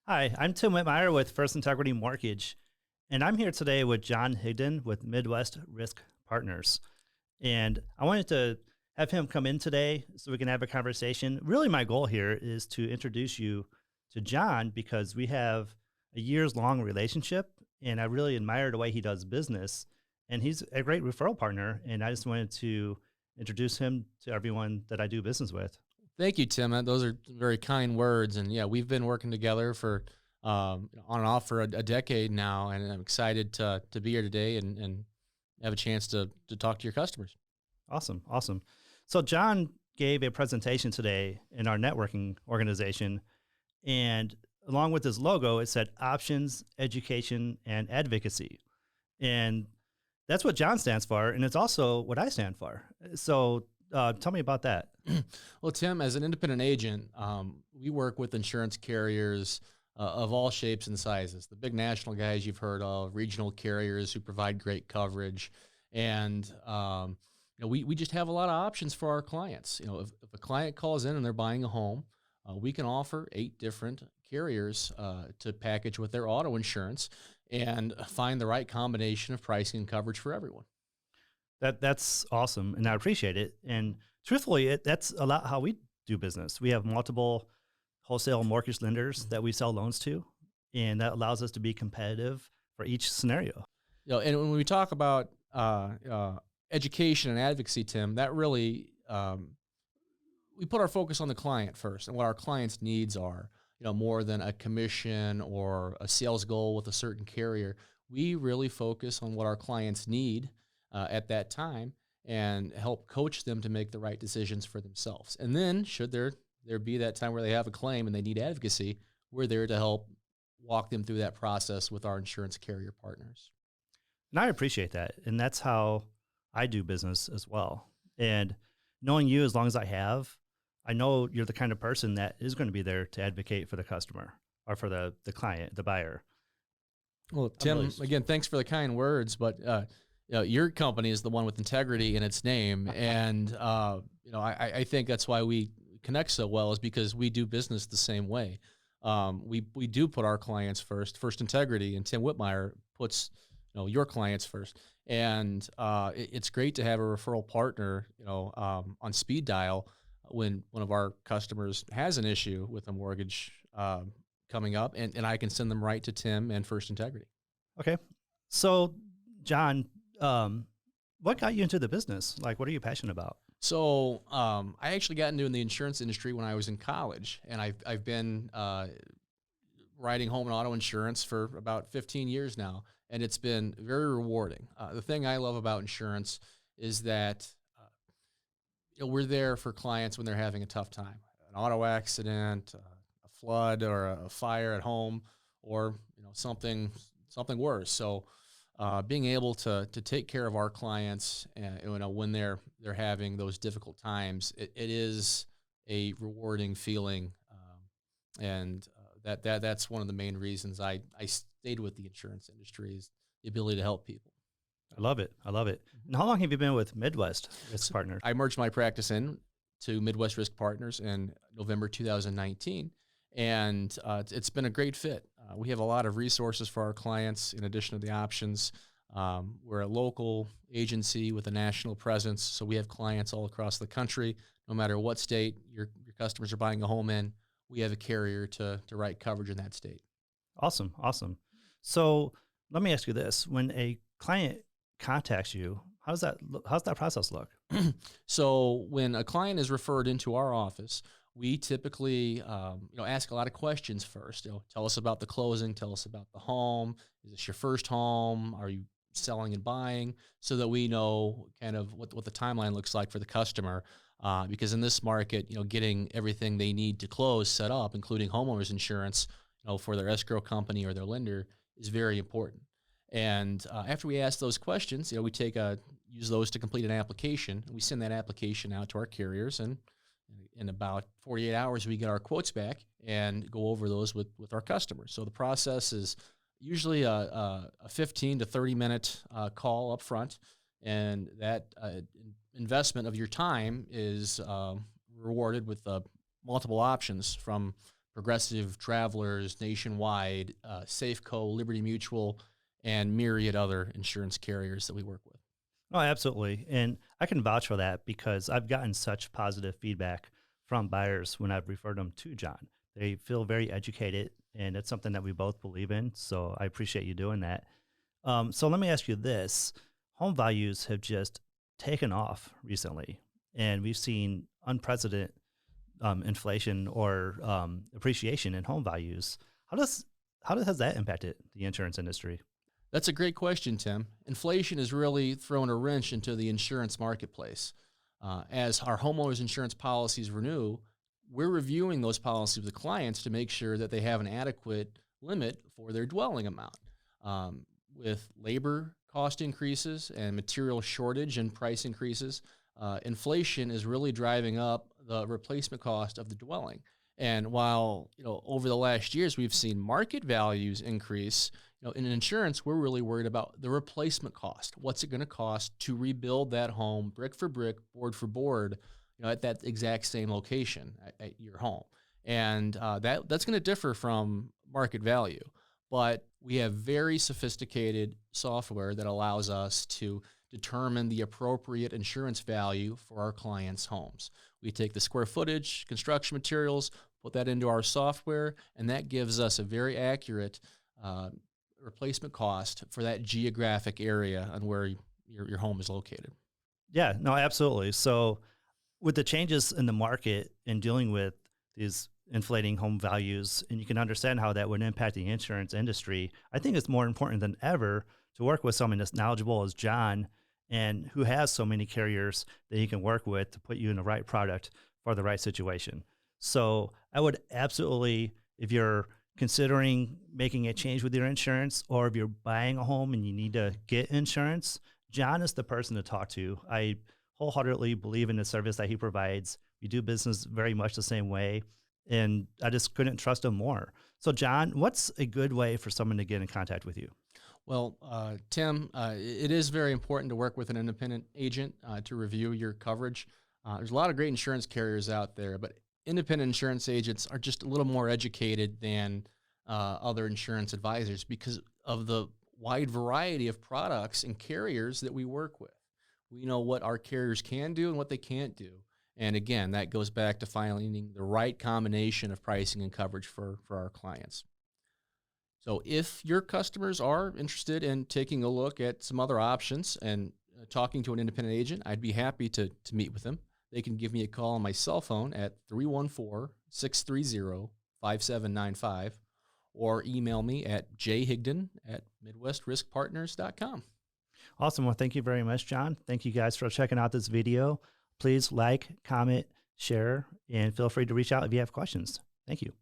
Hi, I'm Tim Whitmire with First Integrity Mortgage, and I'm here today with John Higdon with Midwest Risk Partners. And I wanted to have him come in today so we can have a conversation. Really, my goal here is to introduce you to John because we have a years long relationship, and I really admire the way he does business. And he's a great referral partner, and I just wanted to introduce him to everyone that I do business with. Thank you, Tim. Those are very kind words. And yeah, we've been working together for on and off for a decade now, and I'm excited to be here today and have a chance to talk to your customers. Awesome. Awesome. So, John gave a presentation today in our networking organization. And along with his logo, it said options, education, and advocacy. And that's what John stands for. And it's also what I stand for. So, tell me about that. Well, Tim, as an independent agent, we work with insurance carriers of all shapes and sizes. The big national guys you've heard of, regional carriers who provide great coverage, and we just have a lot of options for our clients. If a client calls in and they're buying a home, we can offer 8 different carriers to package with their auto insurance and find the right combination of pricing and coverage for everyone. That's awesome, and I appreciate it. And truthfully, that's a lot how we do business. We have multiple wholesale mortgage lenders that we sell loans to, and that allows us to be competitive for each scenario. And when we talk about education and advocacy, Tim, that really we put our focus on the client first and what our clients' needs are. More than a commission or a sales goal with a certain carrier. We really focus on what our clients need at that time and help coach them to make the right decisions for themselves. And then, should there be that time where they have a claim and they need advocacy, we're there to help walk them through that process with our insurance carrier partners. And I appreciate that. And that's how I do business as well. And knowing you as long as I have, I know you're the kind of person that is going to be there to advocate for the customer or for the client, the buyer. Well, Tim, again, thanks for the kind words, but your company is the one with integrity in its name. And, I think that's why we connect so well, is because we do business the same way. We do put our clients first integrity, and Tim Whitmire puts your clients first. And it's great to have a referral partner, on speed dial when one of our customers has an issue with a mortgage coming up, and I can send them right to Tim and First Integrity. Okay. So, John, what got you into the business? Like, what are you passionate about? So I actually got into the insurance industry when I was in college, and I've been writing home and auto insurance for about 15 years now, and it's been very rewarding. The thing I love about insurance is that we're there for clients when they're having a tough time, an auto accident, a flood, or a fire at home, or something worse. So being able to take care of our clients, when they're having those difficult times, it is a rewarding feeling, and that's one of the main reasons I stayed with the insurance industry, is the ability to help people. I love it. I love it. And how long have you been with Midwest Risk Partners? I merged my practice in to Midwest Risk Partners in November 2019, and it's been a great fit. We have a lot of resources for our clients in addition to the options. We're a local agency with a national presence, so we have clients all across the country. No matter what state your customers are buying a home in, we have a carrier to write coverage in that state. Awesome. Awesome. So let me ask you this. When a client contacts you, how's that process look? So when a client is referred into our office, we typically ask a lot of questions first. Tell us about the closing, tell us about the home. Is this your first home? Are you selling and buying? So that we know kind of what the timeline looks like for the customer. Because in this market, getting everything they need to close set up, including homeowners insurance, for their escrow company or their lender, is very important. And after we ask those questions, we use those to complete an application. We send that application out to our carriers, and in about 48 hours, we get our quotes back and go over those with our customers. So the process is usually a 15 to 30 minute call up front, and that investment of your time is rewarded with multiple options, from Progressive, Travelers, Nationwide, Safeco, Liberty Mutual, and myriad other insurance carriers that we work with. Oh, absolutely. And I can vouch for that because I've gotten such positive feedback from buyers when I've referred them to John. They feel very educated, and it's something that we both believe in. So I appreciate you doing that. So let me ask you this. Home values have just taken off recently, and we've seen unprecedented inflation or appreciation in home values. How has that impacted the insurance industry? That's a great question, Tim. Inflation has really thrown a wrench into the insurance marketplace. As our homeowners insurance policies renew, we're reviewing those policies with clients to make sure that they have an adequate limit for their dwelling amount. With labor cost increases and material shortage and price increases, inflation is really driving up the replacement cost of the dwelling. And while, over the last years we've seen market values increase, in insurance we're really worried about the replacement cost. What's it going to cost to rebuild that home brick for brick, board for board, at that exact same location at your home? And that's going to differ from market value. But we have very sophisticated software that allows us to determine the appropriate insurance value for our clients' homes. We take the square footage, construction materials, put that into our software, and that gives us a very accurate replacement cost for that geographic area on where your home is located. Yeah, no, absolutely. So with the changes in the market and dealing with these inflating home values, and you can understand how that would impact the insurance industry, I think it's more important than ever to work with someone as knowledgeable as John and who has so many carriers that he can work with to put you in the right product for the right situation. So I would absolutely, if you're considering making a change with your insurance, or if you're buying a home and you need to get insurance, John is the person to talk to. I wholeheartedly believe in the service that he provides. We do business very much the same way, and I just couldn't trust him more. So John, what's a good way for someone to get in contact with you? Well, Tim, it is very important to work with an independent agent to review your coverage. There's a lot of great insurance carriers out there, but independent insurance agents are just a little more educated than other insurance advisors because of the wide variety of products and carriers that we work with. We know what our carriers can do and what they can't do. And again, that goes back to finding the right combination of pricing and coverage for our clients. So if your customers are interested in taking a look at some other options and talking to an independent agent, I'd be happy to meet with them. They can give me a call on my cell phone at 314-630-5795 or email me at jhigdon@midwestriskpartners.com. Awesome. Well, thank you very much, John. Thank you guys for checking out this video. Please like, comment, share, and feel free to reach out if you have questions. Thank you.